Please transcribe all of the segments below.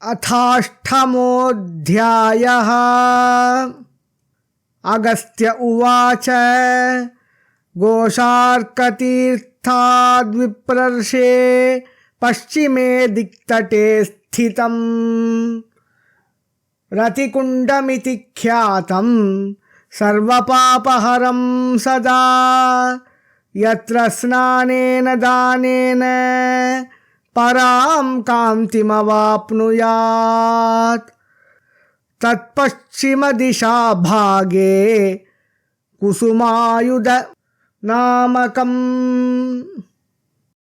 अथाष्टमोऽध्यायः। अगस्त्य उवाच गोशार्कतीर्थाद्विप्रर्षे पश्चिमे दिक्तटे स्थितं रतिकुण्डमिति ख्यातं सर्वपापहरं सदा यत्र स्नानेन दानेन परां कान्तिमवाप्नुयात् तत्पश्चिमदिशा भागे कुसुमायुध नामकं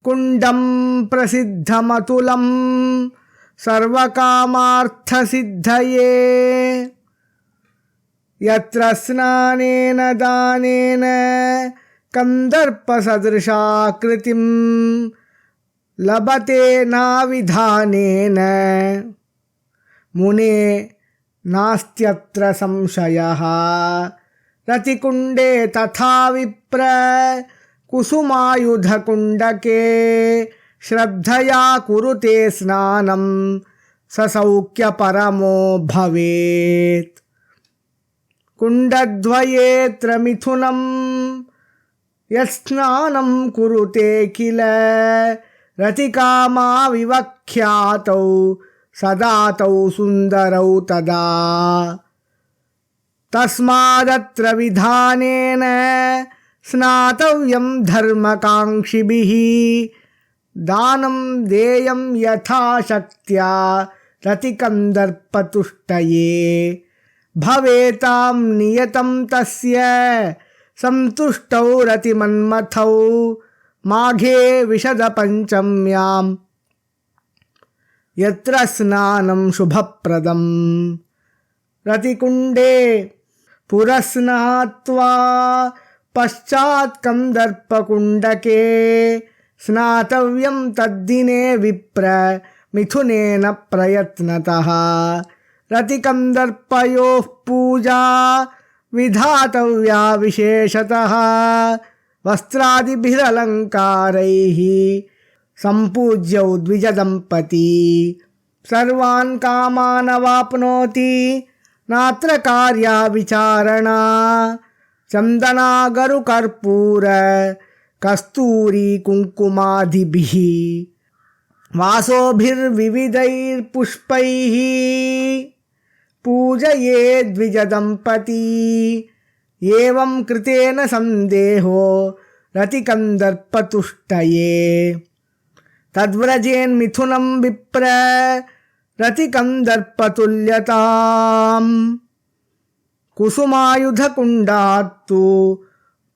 कुण्डं प्रसिद्धमतुलं सर्वकामार्थसिद्धये यत्र स्नानेन दानेन कन्दर्पसदृशाकृतिं लभते नाविधानेन मुने नास्त्यत्र संशयः। रतिकुण्डे तथा विप्र कुसुमायुधकुण्डके श्रद्धया कुरुते स्नानं ससौख्यपरमो भवेत्। कुण्डद्वयेऽत्र मिथुनं यत्स्नानं कुरुते किल रतिकामा विवख्यातौ सदातौ सुन्दरौ तदा तस्मादत्र विधानेन स्नातव्यं धर्मकाङ्क्षिभिः दानं देयं यथाशक्त्या रतिकन्दर्पतुष्टये भवेतां नियतं तस्य संतुष्टौ रतिमन्मथौ माघे विशदपञ्चम्यां यत्र स्नानं शुभप्रदं रतिकुण्डे पुरस्नात्वा पश्चात् कन्दर्पकुण्डके स्नातव्यं तद्दिने विप्र मिथुनेन प्रयत्नतः। रतिकन्दर्पयोः पूजा विधातव्या विशेषतः वस्त्रादिभिरलङ्कारैः सम्पूज्यौ द्विजदम्पती सर्वान् कामान् अवाप्नोति नात्र कार्या विचारणा। चन्दनागरुकर्पूर कस्तूरी कुङ्कुमादिभिः वासोभिर्विविधैर्पुष्पैः पूजये द्विजदम्पती एवं कृतेन सन्देहो रतिकन्दर्पतुष्टये तद्व्रजेन्मिथुनं विप्र रतिकन्दर्पतुल्यताम्। कुसुमायुधकुण्डात्तु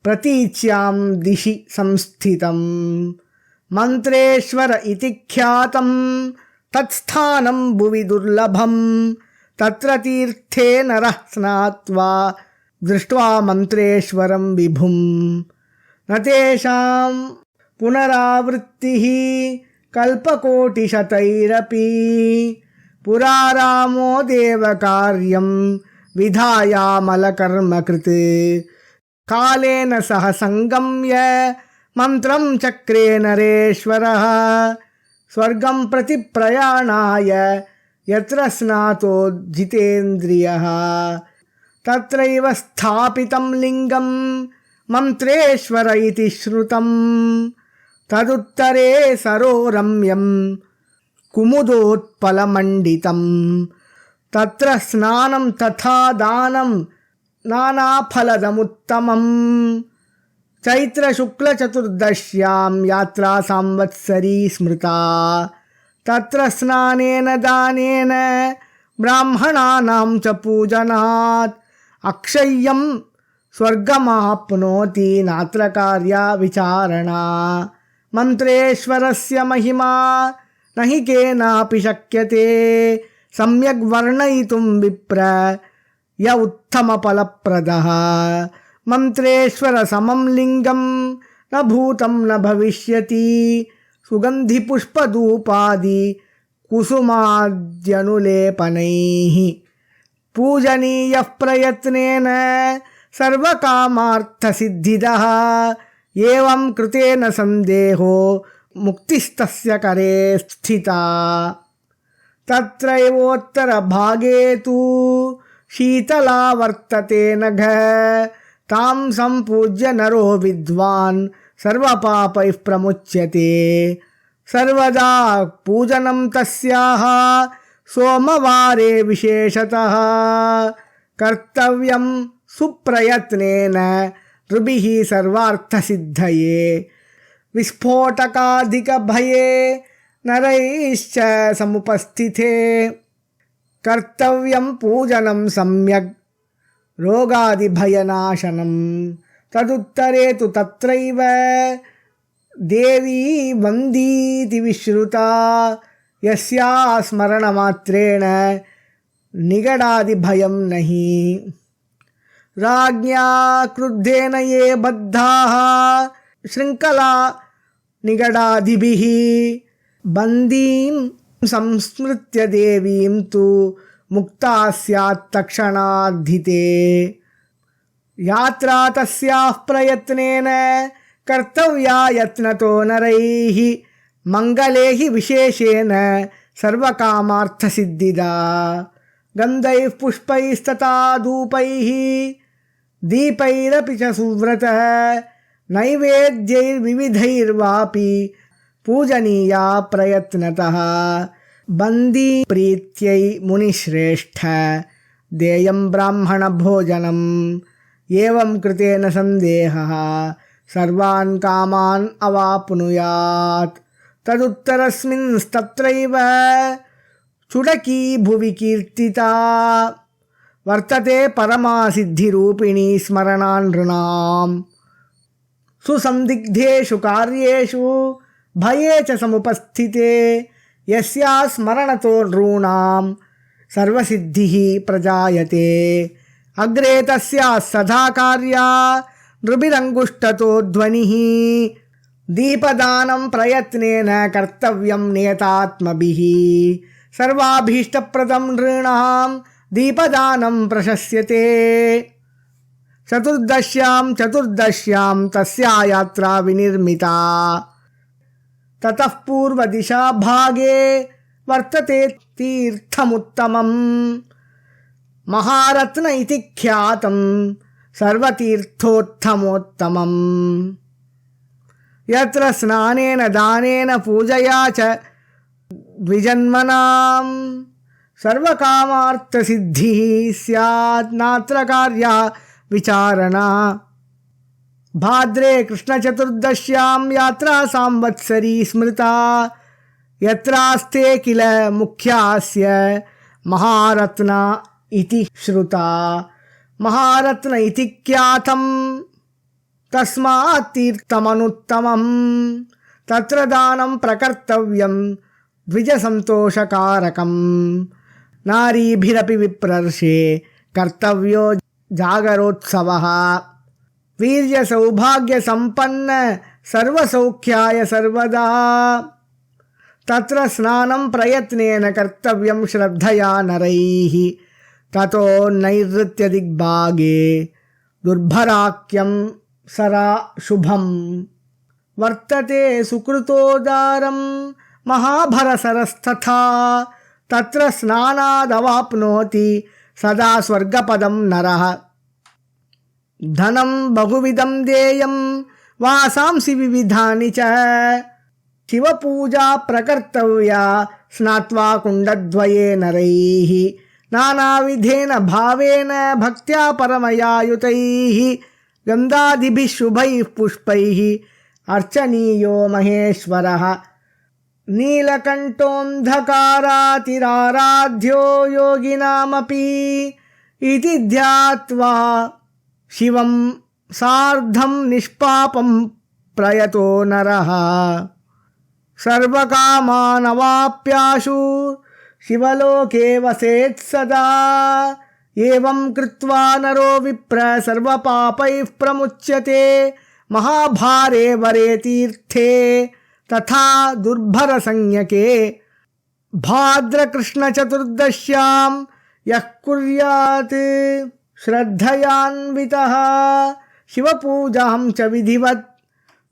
प्रतीच्यां दिशि संस्थितं मन्त्रेश्वर इति ख्यातं तत्स्थानं भुवि दुर्लभं तत्र तीर्थे नरः स्नात्वा दृष्ट्वा मन्त्रेश्वरं विभुं न तेषां पुनरावृत्तिः कल्पकोटिशतैरपि पुरारामो देवकार्यं विधायामलकर्मकृत् कालेन सह संगम्य मन्त्रं चक्रे नरेश्वरः स्वर्गं प्रति प्रयाणाय यत्र स्नातो जितेन्द्रियः तत्रैव स्थापितं लिङ्गं मन्त्रेश्वर इति श्रुतं तदुत्तरे सरो रम्यं कुमुदोत्पलमण्डितं तत्र स्नानं तथा दानं नानाफलदमुत्तमं चैत्रशुक्लचतुर्दश्यां यात्रा संवत्सरी स्मृता तत्र स्नानेन दानेन ब्राह्मणानां च पूजनात् अक्षय्यं स्वर्गमाप्नोति नात्र कार्या विचारणा। मन्त्रेश्वरस्य महिमा न हि केनापि शक्यते सम्यग् वर्णयितुं विप्र य उत्तमफलप्रदः। मन्त्रेश्वर समं लिङ्गं न भूतं न भविष्यति सुगन्धिपुष्पधूपादि कुसुमाद्यनुलेपनैः पूजनीयः प्रयत्नेन सर्वकामार्थसिद्धिदः एवं कृतेन सन्देहो मुक्तिस्तस्य करे स्थिता। तत्रैवोत्तरभागे तु शीतला वर्तते नघ तां सम्पूज्य नरो विद्वान् सर्वपापैः प्रमुच्यते सर्वदा पूजनं तस्याः सोमवारे विशेषतः कर्तव्यं सुप्रयत्नेन ऋभिः सर्वार्थसिद्धये विस्फोटकाधिकभये नरैश्च समुपस्थिते कर्तव्यं पूजनं सम्यक् रोगादिभयनाशनं तदुत्तरे तु तत्रैव देवी वन्दीति विश्रुता यस्या स्मरणमात्रेण निगडादिभयं नहि राज्ञा क्रुद्धेन ये बद्धाः शृङ्खला निगडादिभिः बन्दीं संस्मृत्य देवीं तु मुक्ता स्यात् तत्क्षणाद्धि यात्रा तस्याः प्रयत्नेन कर्तव्या यत्नतो नरैः मंगले हि विशेषेण सर्वकामार्थसिद्धिदा गन्धैः पुष्पैस्तथा धूपैः दीपैरपि च सुव्रतः नैवेद्यैर्विविधैर्वापि पूजनीया प्रयत्नतः बन्दी प्रीत्यै मुनिश्रेष्ठ देयं ब्राह्मणभोजनम् एवं कृतेन सन्देहः सर्वान् कामान् अवाप्नुयात् तदुत्तरस्मिंस्तत्रैव चुडकी भुवि कीर्तिता वर्तते परमासिद्धिरूपिणी स्मरणानृणाम् सुसंदिग्धेषु कार्येषु भये च समुपस्थिते यस्या स्मरणतो नॄणां सर्वसिद्धिः प्रजायते अग्रे तस्या सदा कार्या नृभिरङ्गुष्ठतो ध्वनिः दीपदानं प्रयत्नेन कर्तव्यं नियतात्मभिः सर्वाभीष्टप्रदं नृणां दीपदानं प्रशस्यते चतुर्दश्यां तस्या यात्रा विनिर्मिता ततः पूर्वदिशा भागे वर्तते तीर्थमुत्तमम् महारत्न इति ख्यातं सर्वतीर्थोत्तमोत्तमम् यत्र स्नानेन दानेन पूजया च द्विजन्मनां सर्वकामार्थसिद्धिः स्यात् नात्र कार्या विचारणा भाद्रे कृष्णचतुर्दश्यां यात्रा संवत्सरी स्मृता यत्रास्ते किल मुख्यास्य महारत्न इति श्रुता महारत्न इति ख्यातं तस्मात् तीर्थमनुत्तमं तत्र दानं प्रकर्तव्यं द्विजसन्तोषकारकं नारीभिरपि विप्रर्षे कर्तव्यो जागरोत्सवः वीर्यसौभाग्यसम्पन्न सर्वसौख्याय सर्वदा तत्र स्नानं प्रयत्नेन कर्तव्यं श्रद्धया नरैः ततो नैऋत्यदिग्भागे दुर्भराख्यं सरा शुभं वर्तते सुकृतोदारं महाभरसरस्तथा तत्र स्नानादवाप्नोति सदा स्वर्गपदं नरः धनं बहुविधं देयं वासांसि विविधानि च शिवपूजा प्रकर्तव्या स्नात्वा कुण्डद्वये नरैः नानाविधेन भावेन भक्त्या परमया युतैः गन्धादिभिः शुभैः पुष्पैः अर्चनीयो महेश्वरः नीलकण्ठोऽन्धकारातिराराध्यो योगिनामपि इति ध्यात्वा शिवं सार्धं निष्पापं प्रयतो नरः सर्वकामानवाप्याशु शिवलोके वसेत् सदा एवं कृत्वा नरो विप्र सर्वपापैः प्रमुच्यते महाभारे वरे तीर्थे तथा दुर्भरसंज्ञके भाद्रकृष्णचतुर्दश्यां यः कुर्यात् श्रद्धयान्वितः शिवपूजां च विधिवत्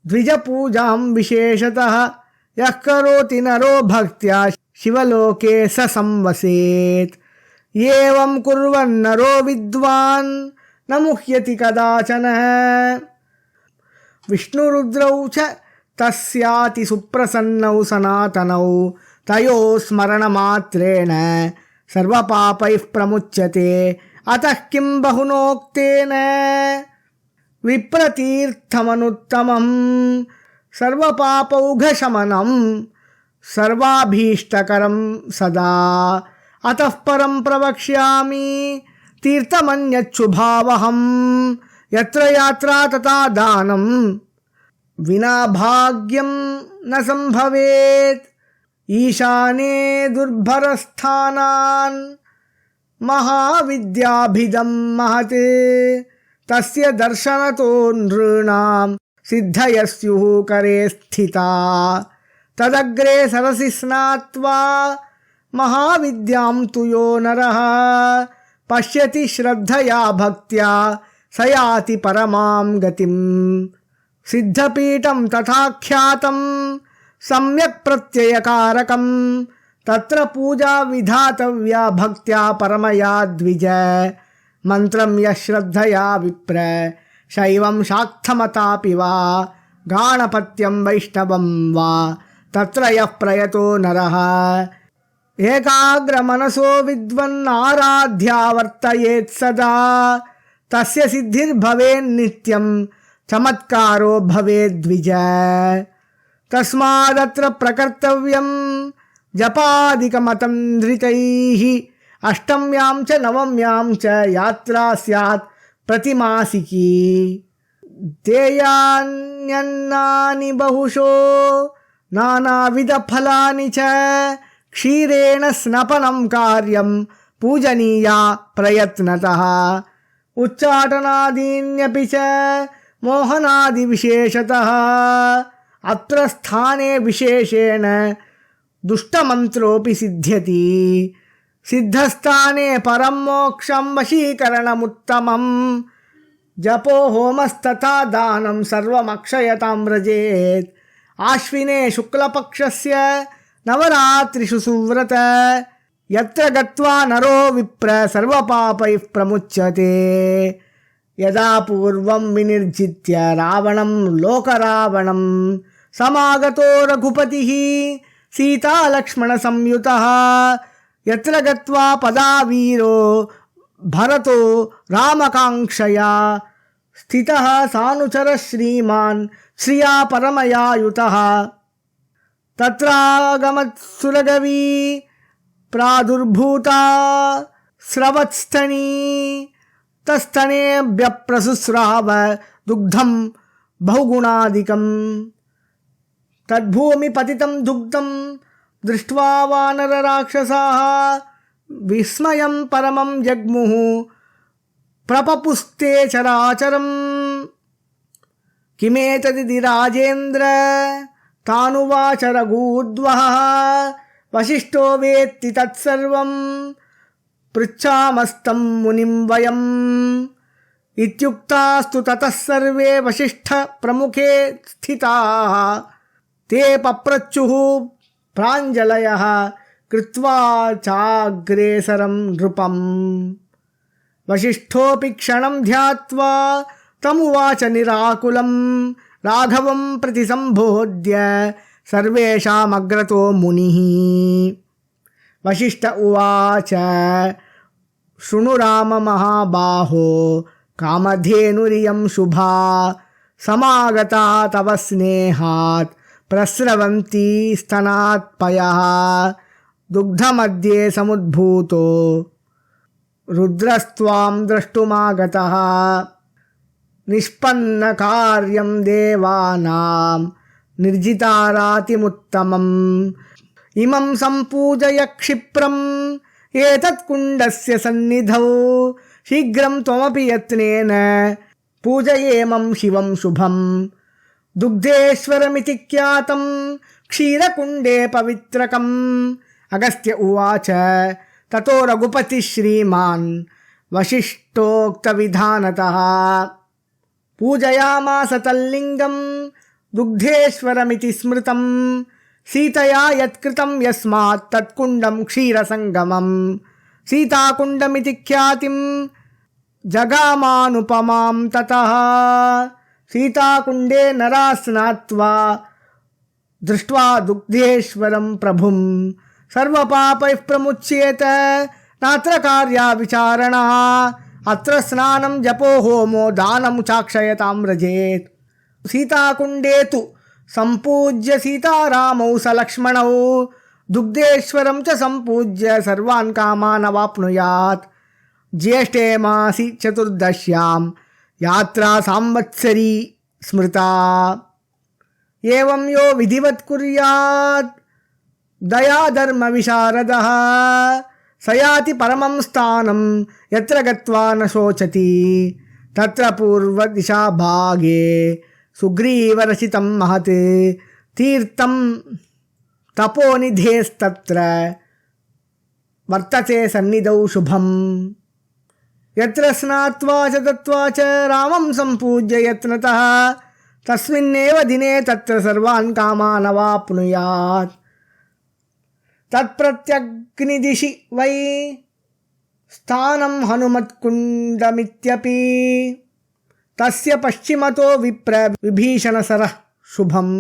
द्विजपूजां विशेषतः यः करोति नरो भक्त्या शिवलोके स संवसेत्। एवं कुर्वन्नरो विद्वान् न मुह्यति कदाचन। विष्णुरुद्रौ च तस्याति सुप्रसन्नौ सनातनौ तयोः स्मरणमात्रेण सर्वपापैः प्रमुच्यते। अतः किं बहुनोक्तेन विप्रतीर्थमनुत्तमम् सर्वपापौघशमनं सर्वाभीष्टकरं सदा। अतः परं प्रवक्ष्यामि तीर्थमन्यच्छुभावहं यत्र यात्रा तथा दानं विना भाग्यं न संभवेत्। ईशाने दुर्भरस्थानान् महाविद्याभिदं महत् तस्य दर्शनतो नृणां सिद्धयः स्युः करे स्थिता। तदग्रे सरसि स्नात्वा महाविद्यां तु यो नरः पश्यति श्रद्धया भक्त्या स याति परमां गतिम्। सिद्धपीठं तथाख्यातं सम्यक् प्रत्ययकारकं तत्र पूजा विधातव्या भक्त्या परमया द्विज। मंत्रं यः श्रद्धया विप्र शैवं शाक्तमतापि वा गाणपत्यं वैष्णवं वा तत्र यः प्रयतो नरः एकाग्रमनसो विद्वन्नाराध्या वर्तयेत् सदा तस्य सिद्धिर्भवेन्नित्यं चमत्कारो भवेद्विज। तस्मादत्र प्रकर्तव्यं जपादिकमतं धृतैः अष्टम्यां च नवम्यां च यात्रा स्यात् प्रतिमासिकी। देयान्यन्नानि बहुशो नानाविधफलानि च क्षीरेण स्नपनं कार्यं पूजनीया प्रयत्नतः। उच्चाटनादीन्यपि च मोहनादिविशेषतः अत्र स्थाने विशेषेण दुष्टमन्त्रोऽपि सिद्ध्यति। सिद्धस्थाने परं मोक्षं वशीकरणमुत्तमम् जपो होमस्तथा दानं सर्वमक्षयतां व्रजेत्। आश्विने शुक्लपक्षस्य नवरात्रिषु सुव्रत यत्र गत्वा नरो विप्र सर्वपापैः प्रमुच्यते। यदा पूर्वं विनिर्जित्य रावणं लोकरावणं समागतो रघुपतिः सीतालक्ष्मणसंयुतः यत्र गत्वा पदावीरो भरतो रामकाङ्क्षया स्थितः सानुचरः श्रीमान् श्रिया परमया युतः। तत्रागमत्सुरगवी प्रादुर्भूता स्रवत्स्तनी तस्तनेभ्यप्रसुस्राव दुग्धं बहुगुणादिकम्। तद्भूमि पतितं दुग्धं दृष्ट्वा वानरराक्षसाः विस्मयं परमं जग्मुः प्रपपुस्ते चराचरम्। किमेतदिति राजेन्द्र तानुवाच रघूद्वः वसिष्ठो वेत्ति तत्सर्वं पृच्छामस्तं मुनिं वयम्। इत्युक्तास्तु ततः सर्वे वसिष्ठ प्रमुखे स्थिताः ते पप्रच्छुः प्राञ्जलयः कृत्वा चाग्रेसरं नृपम्। वसिष्ठोऽपि क्षणं ध्यात्वा तमुवाच निराकुलं राघवं प्रति सम्बोध्य सर्वेषामग्रतो मुनिः। वसिष्ठ उवाच शृणु राम महाबाहो कामधेनुरियं शुभा समागता तव स्नेहात् प्रस्रवन्ती स्तनात् पयः। दुग्धमध्ये समुद्भूतो रुद्रस्त्वां द्रष्टुमागतः निष्पन्नकार्यं देवानां निर्जितारातिमुत्तमम्। इमं सम्पूजय क्षिप्रम् एतत्कुण्डस्य सन्निधौ शीघ्रं त्वमपि यत्नेन पूजयेमं शिवं शुभम्। दुग्धेश्वरमिति ख्यातं क्षीरकुण्डे पवित्रकम्। अगस्त्य उवाच ततो रघुपतिः श्रीमान् वसिष्ठोक्तविधानतः पूजयामास तल्लिङ्गं दुग्धेश्वरमिति स्मृतं सीतया यत्कृतं यस्मात् तत्कुण्डं क्षीरसङ्गमम् सीताकुण्डमिति ख्यातिं जगामानुपमां ततः सीताकुण्डे नरा स्नात्वा दृष्ट्वा दुग्धेश्वरं प्रभुं सर्वपापैः प्रमुच्येत नात्र कार्या विचारणा अत्र स्नानं जपो होमो दानं चाक्षयतां व्रजेत् सीताकुण्डे तु सम्पूज्य सीतारामौ सलक्ष्मणौ दुग्धेश्वरं च सम्पूज्य सर्वान् कामान् अवाप्नुयात् ज्येष्ठे मासि चतुर्दश्यां यात्रा संवत्सरी स्मृता एवं यो विधिवत् कुर्यात् दया धर्म विशारदः स याति परमं स्थानं यत्र गत्वा न शोचति तत्र पूर्वदिशा भागे सुग्रीवरचितं महत् तीर्थं तपोनिधेस्तत्र वर्तते सन्निधौ शुभम् यत्र स्नात्वा च दत्त्वा च रामं सम्पूज्य यत्नतः तस्मिन्नेव दिने तत्र सर्वान् कामान् अवाप्नुयात् तत्प्रत्यग्निदिशि वै स्थानं हनुमत्कुण्डमित्यपि तस्य पश्चिमतो विप्र विभीषणसरः शुभम्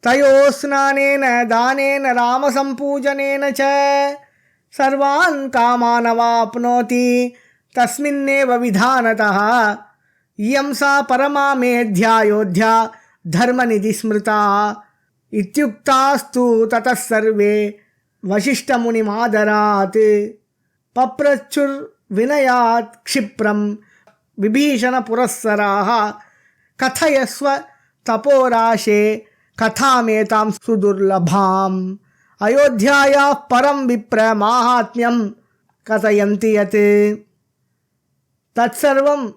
तयोः स्नानेन दानेन रामसम्पूजनेन च सर्वान् कामान् अवाप्नोति तस्मिन्नेव विधानतः इयं सा परमा मेऽध्यायोध्या धर्मनिधि स्मृता इत्युक्तास्तु ततः सर्वे वसिष्ठमुनिमादरात् पप्रच्छुर्विनयात् क्षिप्रं विभीषणपुरःसराः कथयस्व तपोराशे कथामेतां सुदुर्लभाम् अयोध्यायाः परं विप्र माहात्म्यं कथयन्ति यत् तत्सर्वं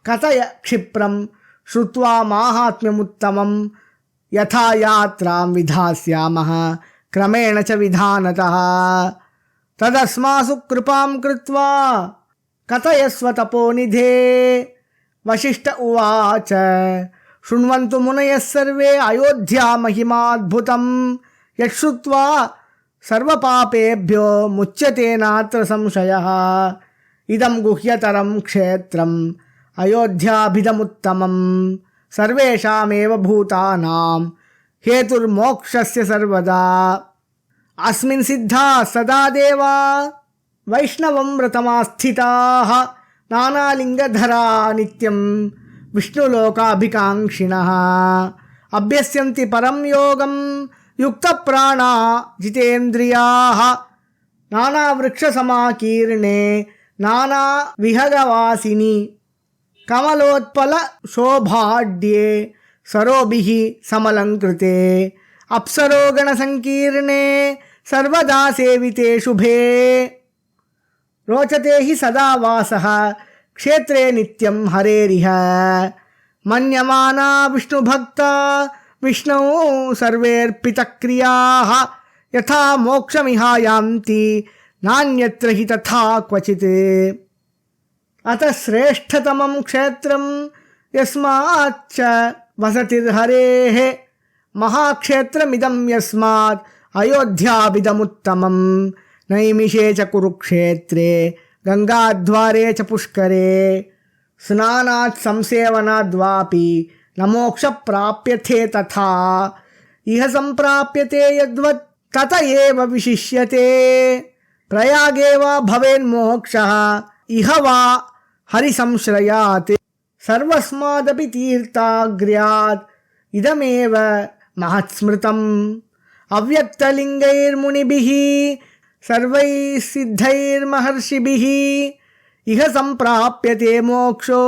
कथय क्षिप्रं श्रुत्वा माहात्म्यमुत्तमं यथा यात्रां विधास्यामः क्रमेण च विधानतः तदस्मासु कृपां कृत्वा कथयस्व तपोनिधे वसिष्ठ उवाच शृण्वन्तु मुनयः सर्वे अयोध्या महिमाद्भुतं यच्छ्रुत्वा सर्वपापेभ्यो मुच्यते नात्र संशयः इदं गुह्यतरं क्षेत्रम् अयोध्याभिदमुत्तमं सर्वेषामेव भूतानां हेतुर्मोक्षस्य सर्वदा अस्मिन् सिद्धाः सदा देवा वैष्णवं व्रतमास्थिताः नानालिङ्गधरा नित्यं विष्णुलोकाभिकाङ्क्षिणः अभ्यस्यन्ति परं योगं युक्तप्राणा जितेन्द्रियाः नानावृक्षसमाकीर्णे नानाविहगवासिनि कमलोत्पल शोभाढ्ये सरोभिः समलङ्कृते अप्सरोगणसङ्कीर्णे सर्वदा सेविते शुभे रोचते हि सदा वासः क्षेत्रे नित्यं हरेरिह मन्यमाना विष्णुभक्ता विष्णौ सर्वेऽर्पितक्रियाः यथा मोक्षमिहायान्ति नान्यत्र हि तथा क्वचित् अतः श्रेष्ठतमं क्षेत्रं यस्माच्च वसतिर्हरेः महाक्षेत्रमिदं यस्मात् अयोध्याभिदमुत्तमं नैमिषे च कुरुक्षेत्रे गंगाद्वारे च पुष्करे स्नानात् संसेवनाद्वापि न मोक्ष प्राप्यते तथा इह संप्राप्यते यद्वत् तत एव विशिष्यते प्रयागे वा भवेन्मोक्षः इह वा हरिसंश्रयात् सर्वस्मादपि तीर्थाग्र्यात् इदमेव महत्स्मृतम् अव्यक्तलिङ्गैर्मुनिभिः सर्वैः सिद्धैर्महर्षिभिः इह संप्राप्यते मोक्षो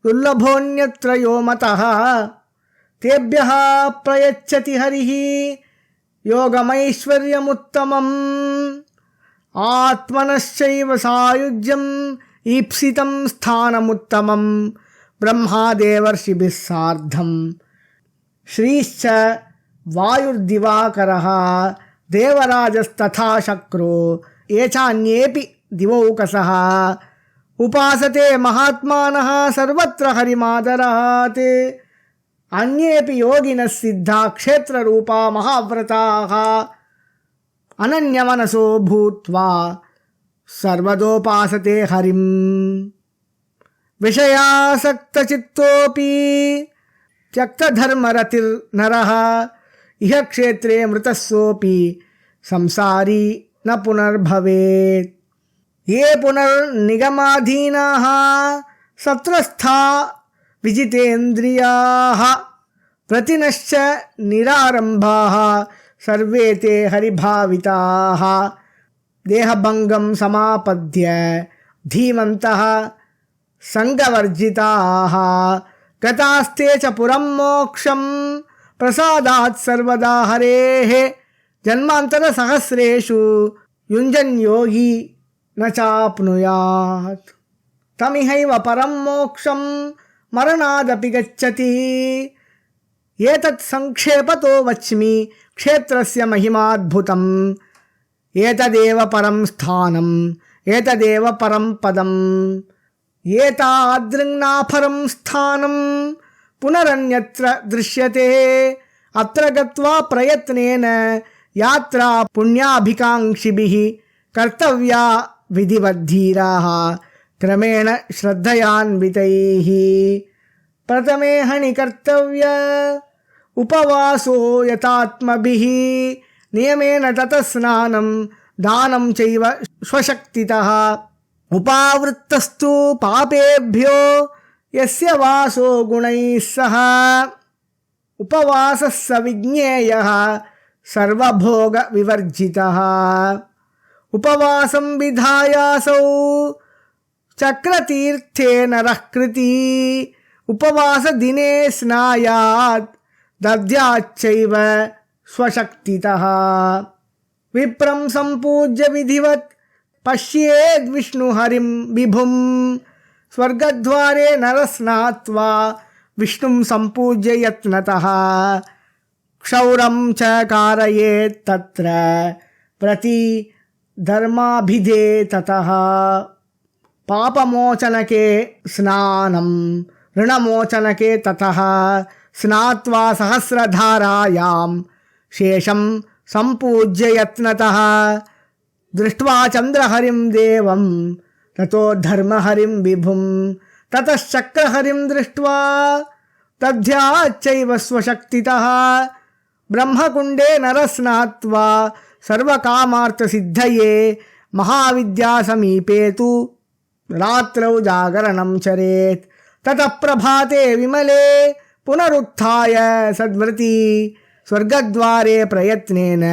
दुर्लभोऽन्यत्र यो मतः तेभ्यः प्रयच्छति हरिः योगमैश्वर्यमुत्तमम् आत्मनश्चैव सायुज्यम् ईप्सितं स्थानमुत्तमं ब्रह्मादेवर्षिभिः सार्धम् श्रीश्च वायुर्दिवाकरः देवराजस्तथा शक्रो ये चान्येऽपि दिवौकसः उपासते महात्मानः सर्वत्र हरिमादरात् अन्येऽपि योगिनः सिद्धा क्षेत्ररूपा महाव्रताः अनन्यमनसो भूत्वा सर्वदोपासते हरिम् विषयासक्तचित्तोऽपि त्यक्तधर्मरतिर्नरः इह क्षेत्रे मृतस्सोऽपि संसारी न पुनर्भवेत् ये पुनर्निगमाधीनाः सत्रस्था विजितेन्द्रियाः प्रतिनश्च निरारम्भाः सर्वे ते हरिभाविताः देहभङ्गं समापद्य धीमन्तः संगवर्जिताः गतास्ते च पुरं मोक्षं प्रसादात् सर्वदा हरेः जन्मान्तरसहस्रेषु युञ्जन् योगी न चाप्नुयात् तमिहैव परं मोक्षं मरणादपि गच्छति एतत् संक्षेपतो वच्मि क्षेत्रस्य महिमाद्भुतम् एतदेव परं स्थानम् एतदेव परं पदम् एतादृङ्नाफरं स्थानं पुनरन्यत्र दृश्यते अत्र गत्वा प्रयत्नेन यात्रा पुण्याभिकाङ्क्षिभिः कर्तव्या विधिवद्धीराः क्रमेण श्रद्धयान्वितैः प्रथमे हनि कर्तव्य उपवासो यतात्मभिः नियमेन ततः स्नानं दानं चैव स्वशक्तितः उपावृत्तस्तु पापेभ्यो यस्य वासो गुणैः सह उपवासः स विज्ञेयः सर्वभोगविवर्जितः उपवासं विधायासौ चक्रतीर्थे नरः कृती उपवासदिने स्नायात् दद्याच्चैव स्वशक्तितः विप्रं सम्पूज्य विधिवत् पश्येद् विष्णुहरिं विभुं स्वर्गद्वारे नरः स्नात्वा विष्णुं सम्पूज्य यत्नतः क्षौरं च कारयेत् तत्र प्रति धर्माभिधे ततः पापमोचनके स्नानं ऋणमोचनके ततः स्नात्वा सहस्रधारायां शेषं सम्पूज्य यत्नतः दृष्ट्वा चन्द्रहरिं देवं ततो धर्महरिं विभुं ततश्चक्रहरिं दृष्ट्वा दध्याच्चैव स्वशक्तितः ब्रह्मकुण्डे नरः स्नात्वा सर्वकामार्थसिद्धये महाविद्यासमीपे तु रात्रौ जागरणं चरेत् ततः प्रभाते विमले पुनरुत्थाय सद्व्रती स्वर्गद्वारे प्रयत्नेन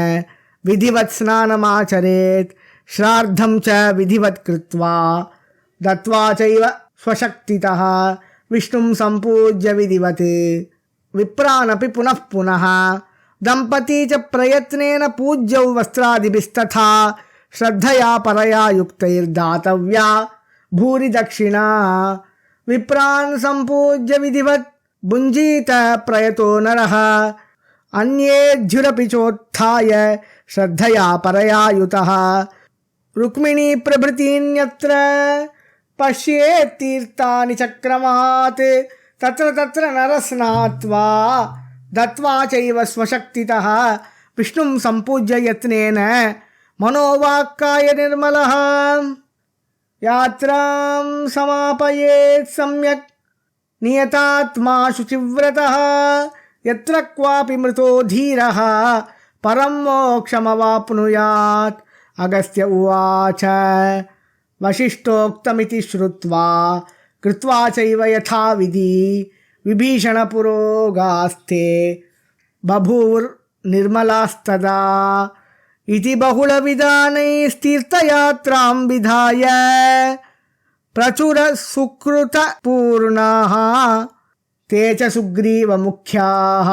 विधिवत् स्नानमाचरेत् श्राद्धं च विधिवत् कृत्वा दत्वा चैव स्वशक्तितः विष्णुं सम्पूज्य विधिवत् विप्रानपि पुनः पुनः दम्पती च प्रयत्नेन पूज्यौ वस्त्रादिभिस्तथा श्रद्धया परया युक्तैर्दातव्या भूरि दक्षिणा विप्रान् सम्पूज्य विधिवत् भुञ्जीत प्रयतो नरः अन्येऽध्युरपि चोत्थाय श्रद्धया परया युतः रुक्मिणी प्रभृतीन्यत्र पश्येत् तीर्थानि चक्रमात् तत्र तत्र नरः स्नात्वा दत्वा चैव स्वशक्तितः विष्णुं सम्पूज्य यत्नेन मनोवाक्काय निर्मलः यात्रां समापयेत् सम्यक् नियतात्मा शुचिव्रतः यत्र क्वापि मृतो धीरः परं मोक्षमवाप्नुयात् अगस्त्य उवाच वसिष्ठोक्तमिति श्रुत्वा कृत्वा चैव यथाविधि विभीषणपुरोगास्ते बभूवुर्निर्मलास्तदा इति बहुलविधानैस्तीर्थयात्रां विधाय प्रचुरसुकृतपूर्णाः ते च सुग्रीवमुख्याः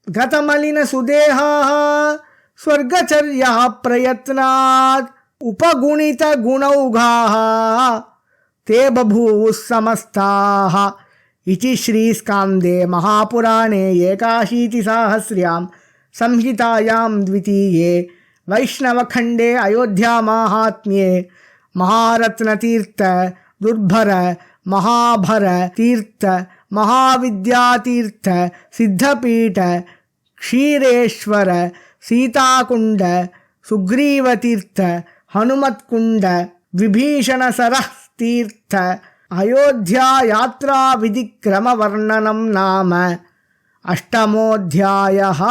गतमलिनसुदेहाः स्वर्गचर्याः प्रयत्नात् उपगुणितगुणौघाः ते बभूवुः समस्ताः इति श्रीस्कान्दे महापुराणे एकाशीतिसाहस्र्यां संहितायां द्वितीये वैष्णवखण्डे अयोध्यामाहात्म्ये महारत्नतीर्थ दुर्भर महाभर तीर्थ महाविद्यातीर्थ सिद्धपीठ क्षीरेश्वर सीताकुंड सुग्रीवतीर्थ हनुमत्कुंड विभीषण सरः तीर्थ अयोध्या यात्रा विधिक्रम वर्णनम नाम अष्टमोऽध्यायः।